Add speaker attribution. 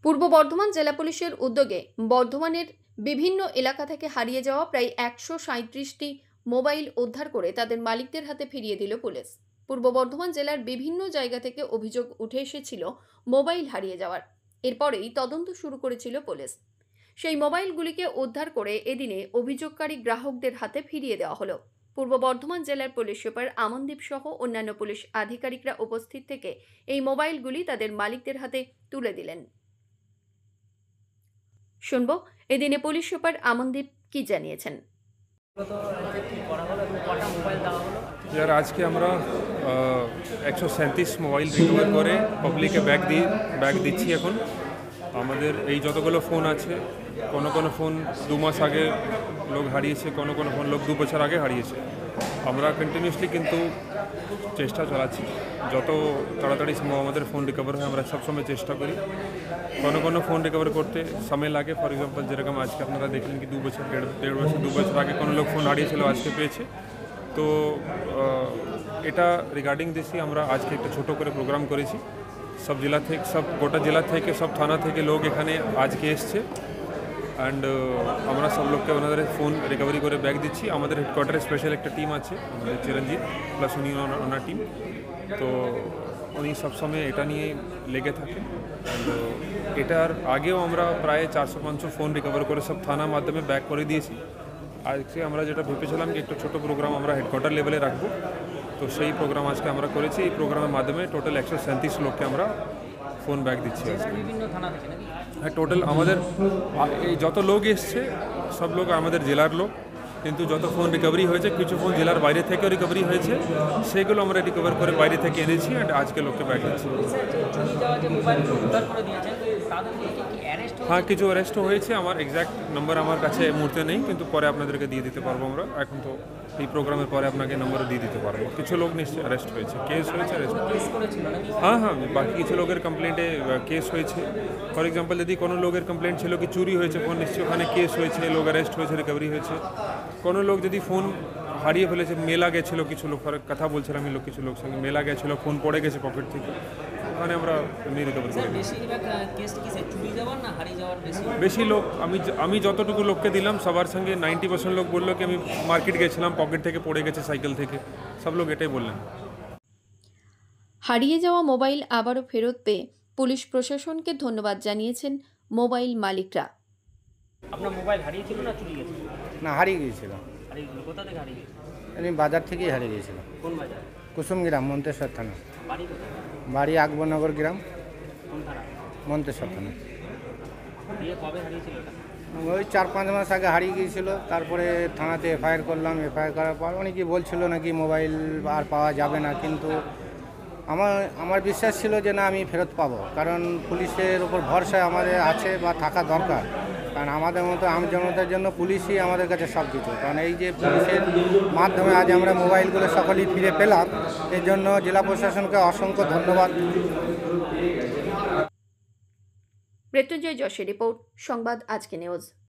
Speaker 1: পূর্ব বর্ধমান জেলা পুলিশের উদ্যোগে বর্ধমানের বিভিন্ন এলাকা থেকে হারিয়ে যাওয়া প্রায় 137টি মোবাইল উদ্ধার করে তাদের মালিকদের হাতে ফিরিয়ে দিল পুলিশ। পূর্ব বর্ধমান জেলার বিভিন্ন জায়গা থেকে অভিযোগ উঠে এসেছিল মোবাইল হারিয়ে যাওয়ার। এরপরেই তদন্ত শুরু করেছিল পুলিশ। সেই মোবাইলগুলিকে উদ্ধার করে এদিনে অভিযোগকারী গ্রাহকদের হাতে ফিরিয়ে দেওয়া হলো। পূর্ব বর্ধমান জেলার পুলিশ সুপার আমনদীপ সহ অন্যান্য পুলিশ আধিকারিকরা উপস্থিত থেকে এই মোবাইলগুলি তাদের মালিকদের হাতে তুলে দিলেন। শুনবো এদিনে পুলিশ সুপার আমনদীপ কি জানিয়েছেন।
Speaker 2: यार आज के আমরা 137 মোবাইল রিকভার করে পাবলিকে ব্যাগ দিচ্ছি। এখন আমাদের এই যতগুলো ফোন আছে, কোনো ফোন 2 মাস আগে লোক হারিয়েছে, কোনো ফোন লোক 2 বছর আগে হারিয়েছে। আমরা কন্টিনিউসলি কিন্তু চেষ্টা চালাচ্ছি যত তাড়াতাড়ি সম্ভব আমাদের ফোন রিকভার হয়। আমরা সবসময় চেষ্টা করি। কোনো ফোন রিকভার করতে সময় লাগে। ফর এক্সাম্পল যেরকম আজকে আপনারা দেখলেন কি 2 বছর 1.5 বছর আগে কোনো লোক ফোন হারিয়েছিল, আজকে পেয়েছে। তো এটা রিগার্ডিং দিসই আমরা আজকে একটা ছোটো করে প্রোগ্রাম করেছি। সব জেলা থেকে, সব গোটা জেলা থেকে, সব থানা থেকে লোক এখানে আজকে এসছে। অ্যান্ড আমরা সব লোককে ওনাদের ফোন রিকভারি করে ব্যাগ দিচ্ছি। আমাদের হেডকোয়ার্টারে স্পেশাল একটা টিম আছে, আমাদের চিরঞ্জিত প্লাস উনি ওনার টিম। তো উনি সবসময় এটা নিয়ে লেগে থাকেন। অ্যান্ড এটার আগেও আমরা প্রায় 400-500 ফোন রিকভার করে সব থানার মাধ্যমে ব্যাক করে দিয়েছি। আজকে আমরা যেটা ভেবেছিলাম কি একটা ছোটো প্রোগ্রাম আমরা হেডকোয়ার্টার লেভেলে রাখবো, তো সেই প্রোগ্রাম আজকে আমরা করেছি। এই প্রোগ্রামের মাধ্যমে টোটাল 137 লোককে আমরা ফোন ব্যাক দিচ্ছি। হ্যাঁ, টোটাল আমাদের এই যত লোক এসছে সব লোক আমাদের জেলার লোক, কিন্তু যত ফোন রিকভারি হয়েছে কিছু ফোন জেলার বাইরে থেকেও রিকভারি হয়েছে, সেগুলো আমরা রিকভার করে বাইরে থেকে এনেছি। অ্যান্ড আজকে লোককে ব্যাক দিচ্ছি। হ্যাঁ, কিছু অ্যারেস্টও হয়েছে। আমার এক্স্যাক্ট নাম্বার আমার কাছে এই মুহূর্তে নেই, কিন্তু পরে আপনাদেরকে দিয়ে দিতে পারবো আমরা। এখন তো এই প্রোগ্রামের পরে আপনাকে নাম্বারও দিয়ে দিতে পারবো। কিছু লোক নিশ্চয়ই অ্যারেস্ট হয়েছে, কেস হয়েছে, অ্যারেস্ট। হ্যাঁ, বাকি কিছু লোকের কমপ্লেন্টে কেস হয়েছে। ফর এক্সাম্পল যদি কোনো লোকের কমপ্লেন্ট ছিল কি চুরি হয়েছে ফোন, নিশ্চয়ই ওখানে কেস হয়েছে, লোক অ্যারেস্ট হয়েছে, রিকভারি হয়েছে। কোনো লোক যদি ফোন হারিয়ে ফেলেছে, মেলা গেছিলো, কিছু লোক কথা বলছিলাম এই লোক, কিছু লোক সঙ্গে মেলা গেছিলো, ফোন পড়ে গেছে পকেট থেকে, ওখানে আমরা এমনি রিকভারি করি। বেশি লোক আমি যতটুকু লোককে দিলাম সবার সঙ্গে 90% লোক বললো কি আমি মার্কেট গেছিলাম, পকেট থেকে পড়ে গেছে, সাইকেল থেকে, সব লোক এটাই বললেন।
Speaker 1: হারিয়ে যাওয়া মোবাইল আবারও ফেরত পেয়ে পুলিশ প্রশাসনকে ধন্যবাদ জানিয়েছেন মোবাইল মালিকরা।
Speaker 3: আপনার মোবাইল হারিয়েছিল না চুরি গেছে?
Speaker 4: না, হারিয়ে গিয়েছিল।
Speaker 3: কোথা থেকে হারিয়ে গেছে?
Speaker 4: আমি বাজার থেকেই হারিয়ে গিয়েছিল।
Speaker 3: কোন বাজার?
Speaker 4: কুসুমগ্রাম, মন্তেশ্বর থানা।
Speaker 3: বাড়ি কোথায়?
Speaker 4: বাড়ি আকবরনগর গ্রাম,
Speaker 3: কোন থানা?
Speaker 4: মন্তেশ্বর থানা।
Speaker 3: দিয়ে কবে হারিয়েছিল এটা?
Speaker 4: ওই 4-5 মাস আগে হারিয়ে গিয়েছিল। তারপরে থানাতে এফআইআর করলাম। এফআইআর করার পর অনেকেই বলছিল নাকি মোবাইল আর পাওয়া যাবে না, কিন্তু আমার বিশ্বাস ছিল যে না, আমি ফেরত পাবো। কারণ পুলিশের ওপর ভরসা আমাদের আছে বা থাকা দরকার। কারণ আমাদের মতো আমজনতার জন্য পুলিশই আমাদের কাছে সব কিছু। কারণ এই যে পুলিশের মাধ্যমে আজ আমরা মোবাইলগুলো সকলেই ফিরে পেলাম, এর জন্য জেলা প্রশাসনকে অসংখ্য ধন্যবাদ।
Speaker 1: মৃত্যুঞ্জয় যশের রিপোর্ট, সংবাদ আজকে নিউজ।